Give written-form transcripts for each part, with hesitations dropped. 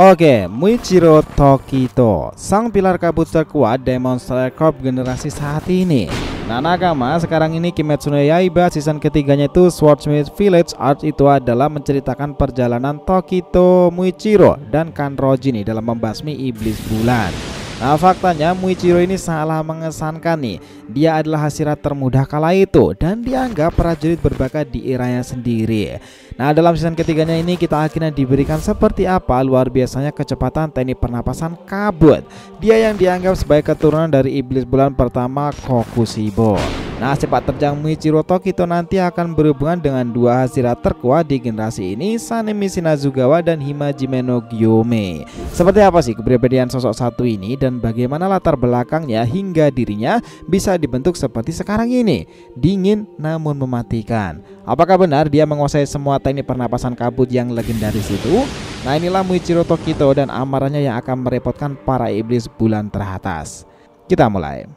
Oke, Muichiro Tokito, sang pilar kabut terkuat Demon Slayer Corp generasi saat ini. Nah, nakama, sekarang ini Kimetsu no Yaiba season ketiganya itu Swordsmith Village Arc itu adalah menceritakan perjalanan Tokito, Muichiro, dan Kanroji nih dalam membasmi iblis bulan. Nah, faktanya Muichiro ini sangatlah mengesankan nih. Dia adalah hasirat termuda kala itu dan dianggap prajurit berbakat di eranya sendiri. Nah, dalam season ketiganya ini kita akhirnya diberikan seperti apa luar biasanya kecepatan teknik pernapasan kabut. Dia yang dianggap sebagai keturunan dari iblis bulan pertama Kokushibo. Nah, sepak terjang Muichiro Tokito nanti akan berhubungan dengan dua hasirat terkuat di generasi ini, Sanemi Shinazugawa dan Himajime no Gyome. Seperti apa sih kepribadian sosok satu ini dan bagaimana latar belakangnya hingga dirinya bisa dibentuk seperti sekarang ini, dingin namun mematikan. Apakah benar dia menguasai semua teknik pernapasan kabut yang legendaris itu? Nah, inilah Muichiro Tokito dan amarahnya yang akan merepotkan para iblis bulan teratas. Kita mulai.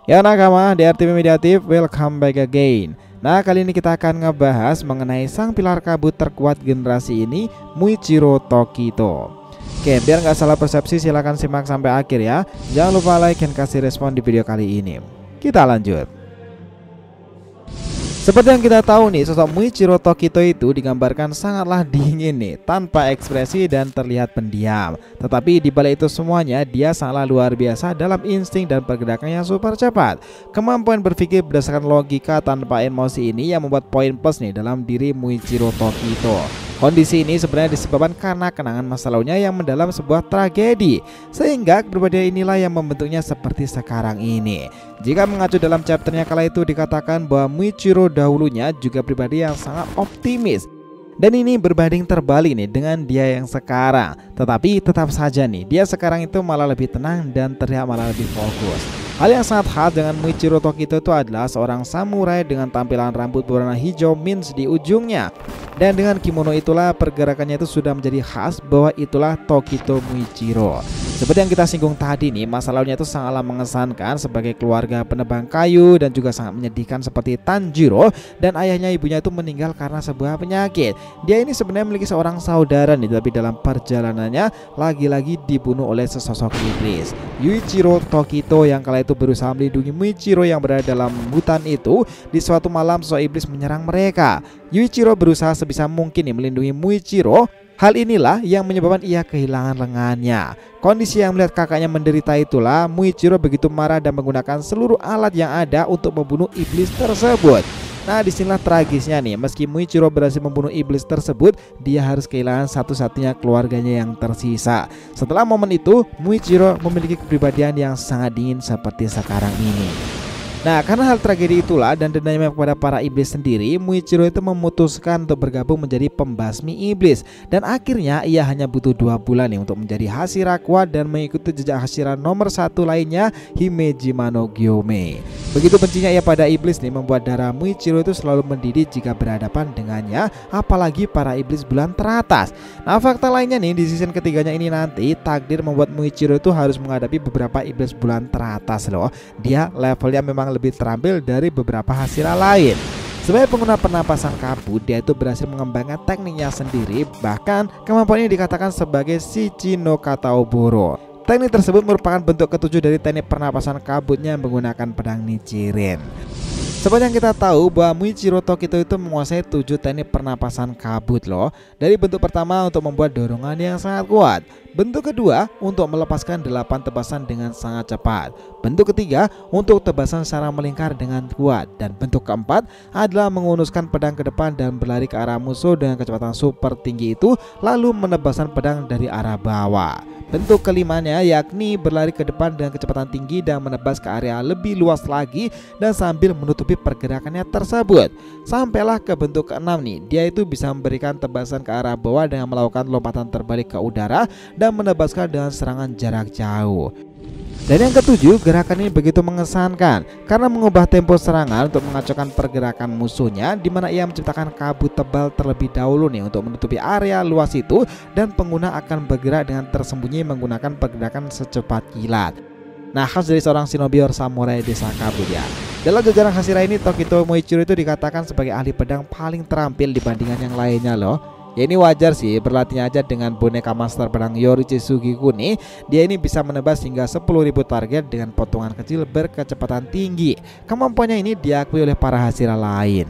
Ya nakama, di RTV Mediatif, welcome back again. Nah, kali ini kita akan ngebahas mengenai sang pilar kabut terkuat generasi ini, Muichiro Tokito. Oke, biar nggak salah persepsi silahkan simak sampai akhir ya. Jangan lupa like dan kasih respon di video kali ini. Kita lanjut. Seperti yang kita tahu nih, sosok Muichiro Tokito itu digambarkan sangatlah dingin nih, tanpa ekspresi dan terlihat pendiam. Tetapi di balik itu semuanya, dia sangatlah luar biasa dalam insting dan pergerakan yang super cepat. Kemampuan berpikir berdasarkan logika tanpa emosi ini yang membuat poin plus nih dalam diri Muichiro Tokito. Kondisi ini sebenarnya disebabkan karena kenangan masa lalunya yang mendalam sebuah tragedi, sehingga kepribadian inilah yang membentuknya seperti sekarang ini. Jika mengacu dalam chapternya kala itu dikatakan bahwa Muichiro dahulunya juga pribadi yang sangat optimis, dan ini berbanding terbalik nih dengan dia yang sekarang. Tetapi tetap saja nih, dia sekarang itu malah lebih tenang dan terlihat malah lebih fokus. Hal yang sangat khas dengan Muichiro Tokito itu adalah seorang samurai dengan tampilan rambut berwarna hijau mints di ujungnya. Dan dengan kimono itulah pergerakannya itu sudah menjadi khas bahwa itulah Tokito Muichiro. Seperti yang kita singgung tadi nih, masa lalunya itu sangatlah mengesankan sebagai keluarga penebang kayu dan juga sangat menyedihkan seperti Tanjiro, dan ayahnya ibunya itu meninggal karena sebuah penyakit. Dia ini sebenarnya memiliki seorang saudara nih, tapi dalam perjalanannya lagi-lagi dibunuh oleh sesosok iblis. Yuichiro Tokito yang kala itu berusaha melindungi Muichiro yang berada dalam hutan itu. Di suatu malam sosok iblis menyerang mereka. Yuichiro berusaha sebisa mungkin nih melindungi Muichiro. Hal inilah yang menyebabkan ia kehilangan lengannya. Kondisi yang melihat kakaknya menderita itulah Muichiro begitu marah dan menggunakan seluruh alat yang ada untuk membunuh iblis tersebut. Nah, disinilah tragisnya nih, meski Muichiro berhasil membunuh iblis tersebut, dia harus kehilangan satu-satunya keluarganya yang tersisa. Setelah momen itu, Muichiro memiliki kepribadian yang sangat dingin seperti sekarang ini. Nah, karena hal tragedi itulah dan dendamnya kepada para iblis sendiri, Muichiro itu memutuskan untuk bergabung menjadi pembasmi iblis. Dan akhirnya ia hanya butuh 2 bulan nih untuk menjadi hashira kuat dan mengikuti jejak hashira nomor 1 lainnya, Himejima no Gyome. Begitu bencinya ia pada iblis nih, membuat darah Muichiro itu selalu mendidih jika berhadapan dengannya, apalagi para iblis bulan teratas. Nah, fakta lainnya nih, di season ketiganya ini nanti takdir membuat Muichiro itu harus menghadapi beberapa iblis bulan teratas loh. Dia levelnya memang lebih terampil dari beberapa hashira lain. Sebagai pengguna pernapasan kabut, dia itu berhasil mengembangkan tekniknya sendiri. Bahkan kemampuan ini dikatakan sebagai Shichi no Kataoboro. Teknik tersebut merupakan bentuk ketujuh dari teknik pernapasan kabutnya menggunakan pedang Nichiren. Seperti yang kita tahu bahwa Muichiro Tokito itu menguasai 7 teknik pernapasan kabut loh. Dari bentuk pertama untuk membuat dorongan yang sangat kuat. Bentuk kedua untuk melepaskan 8 tebasan dengan sangat cepat. Bentuk ketiga untuk tebasan secara melingkar dengan kuat. Dan bentuk keempat adalah mengunuskan pedang ke depan dan berlari ke arah musuh dengan kecepatan super tinggi itu, lalu menebaskan pedang dari arah bawah. Bentuk kelimanya yakni berlari ke depan dengan kecepatan tinggi dan menebas ke area lebih luas lagi dan sambil menutupi pergerakannya tersebut. Sampailah ke bentuk keenam nih, dia itu bisa memberikan tebasan ke arah bawah dengan melakukan lompatan terbalik ke udara dan menebaskan dengan serangan jarak jauh. Dan yang ketujuh, gerakan ini begitu mengesankan karena mengubah tempo serangan untuk mengacaukan pergerakan musuhnya, di mana ia menciptakan kabut tebal terlebih dahulu nih untuk menutupi area luas itu, dan pengguna akan bergerak dengan tersembunyi menggunakan pergerakan secepat kilat. Nah, khas dari seorang shinobi or samurai desa kabut ya. Dalam jajaran Hashira ini, Tokito Muichiro itu dikatakan sebagai ahli pedang paling terampil dibandingkan yang lainnya loh. Ya ini wajar sih, berlatihnya aja dengan boneka master pedang Yorichi Sugikuni, dia ini bisa menebas hingga 10.000 target dengan potongan kecil berkecepatan tinggi. Kemampuannya ini diakui oleh para Hashira lain.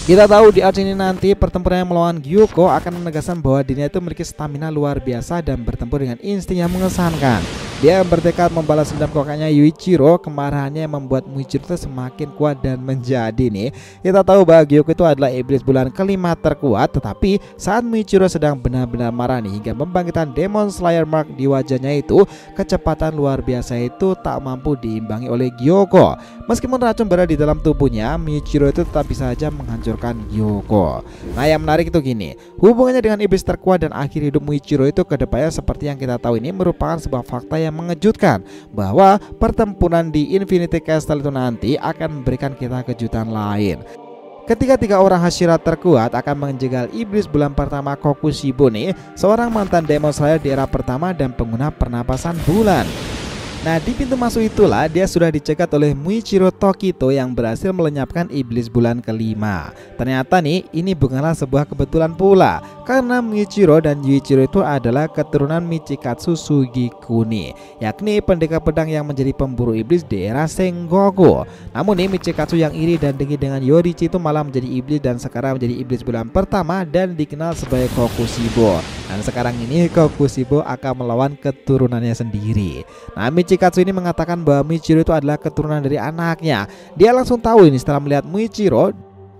Kita tahu di arc ini nanti pertempuran yang melawan Gyuko akan menegaskan bahwa dirinya itu memiliki stamina luar biasa dan bertempur dengan insting yang mengesankan. Dia bertekad membalas dendam kakaknya Yuichiro. Kemarahannya yang membuat Muichiro semakin kuat dan menjadi nih. Kita tahu bahwa Gyuko itu adalah iblis bulan kelima terkuat, tetapi saat Muichiro sedang benar-benar marah nih hingga membangkitkan Demon Slayer Mark di wajahnya itu, kecepatan luar biasa itu tak mampu diimbangi oleh Gyuko. Meskipun racun berada di dalam tubuhnya, Muichiro itu tetap bisa saja menghancurkan Gyuko. Nah, yang menarik itu gini, hubungannya dengan iblis terkuat dan akhir hidup Muichiro itu ke depannya seperti yang kita tahu ini merupakan sebuah fakta yang mengejutkan, bahwa pertempuran di Infinity Castle itu nanti akan memberikan kita kejutan lain. Ketika 3 orang Hashira terkuat akan menjegal iblis bulan pertama Kokushibo nih, seorang mantan Demon Slayer di era pertama dan pengguna pernapasan bulan. Nah, di pintu masuk itulah dia sudah dicegat oleh Muichiro Tokito yang berhasil melenyapkan iblis bulan kelima. Ternyata nih, ini bukanlah sebuah kebetulan pula, karena Muichiro dan Yuichiro itu adalah keturunan Michikatsu Sugikuni, yakni pendekar pedang yang menjadi pemburu iblis di era Sengoku. Namun nih, Michikatsu yang iri dan dengki dengan Yorichi itu malah menjadi iblis dan sekarang menjadi iblis bulan pertama dan dikenal sebagai Kokushibo. Dan sekarang ini Kokushibo akan melawan keturunannya sendiri. Nah, Michikatsu ini mengatakan bahwa Muichiro itu adalah keturunan dari anaknya. Dia langsung tahu ini setelah melihat Muichiro.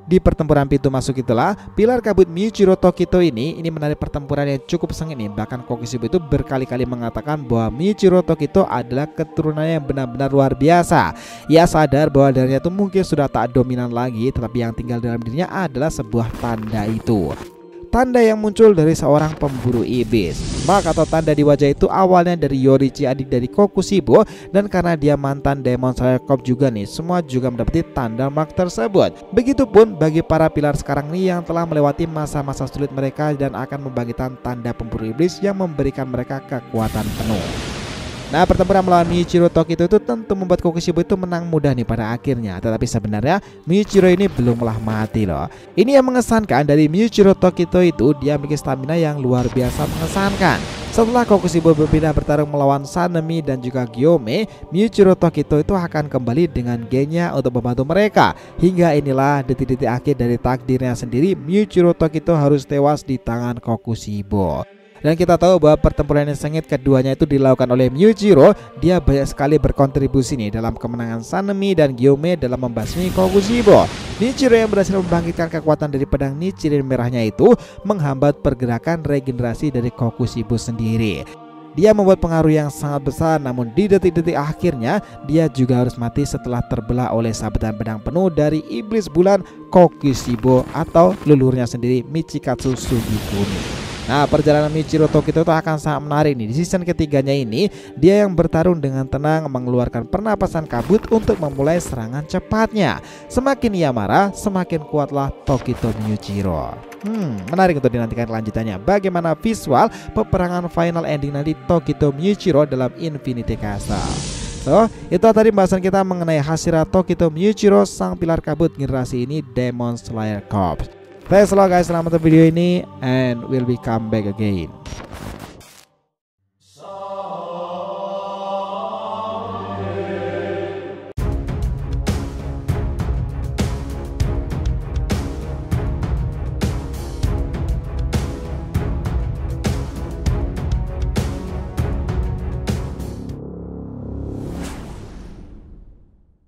Di pertempuran pintu masuk itulah pilar kabut Muichiro Tokito ini menarik pertempuran yang cukup sengit nih. Bahkan Kokushibo itu berkali-kali mengatakan bahwa Muichiro Tokito adalah keturunan yang benar-benar luar biasa. Ia sadar bahwa dirinya itu mungkin sudah tak dominan lagi, tetapi yang tinggal dalam dirinya adalah sebuah tanda itu. Tanda yang muncul dari seorang pemburu iblis. Mark atau tanda di wajah itu awalnya dari Yorichi, adik dari Kokushibo, dan karena dia mantan Demon Slayer Corps juga nih, semua juga mendapati tanda mark tersebut. Begitupun bagi para pilar sekarang nih yang telah melewati masa-masa sulit mereka dan akan membangkitkan tanda pemburu iblis yang memberikan mereka kekuatan penuh. Nah, pertempuran melawan Muichiro Tokito itu tentu membuat Kokushibo itu menang mudah nih pada akhirnya. Tetapi sebenarnya Muichiro ini belumlah mati loh. Ini yang mengesankan dari Muichiro Tokito itu, dia memiliki stamina yang luar biasa mengesankan. Setelah Kokushibo berpindah bertarung melawan Sanemi dan juga Gyome, Muichiro Tokito itu akan kembali dengan gennya untuk membantu mereka. Hingga inilah detik-detik akhir dari takdirnya sendiri, Muichiro Tokito harus tewas di tangan Kokushibo. Dan kita tahu bahwa pertempuran yang sengit keduanya itu dilakukan oleh Muichiro. Dia banyak sekali berkontribusi nih dalam kemenangan Sanemi dan Gyome dalam membasmi Kokushibo. Muichiro yang berhasil membangkitkan kekuatan dari pedang Nichiren merahnya itu menghambat pergerakan regenerasi dari Kokushibo sendiri. Dia membuat pengaruh yang sangat besar, namun di detik-detik akhirnya dia juga harus mati setelah terbelah oleh sabetan pedang penuh dari iblis bulan Kokushibo atau leluhurnya sendiri Michikatsu Sugikuni. Nah, perjalanan Muichiro Tokito itu akan sangat menarik nih. Di season ketiganya ini, dia yang bertarung dengan tenang mengeluarkan pernapasan kabut untuk memulai serangan cepatnya. Semakin ia marah, semakin kuatlah Tokito Muichiro. Menarik untuk dinantikan kelanjutannya. Bagaimana visual peperangan final ending nanti Tokito Muichiro dalam Infinity Castle. So, itu tadi pembahasan kita mengenai Hashira Tokito Muichiro, sang pilar kabut generasi ini Demon Slayer Corps. Thanks a lot guys, selamat nonton video ini and we'll be come back again.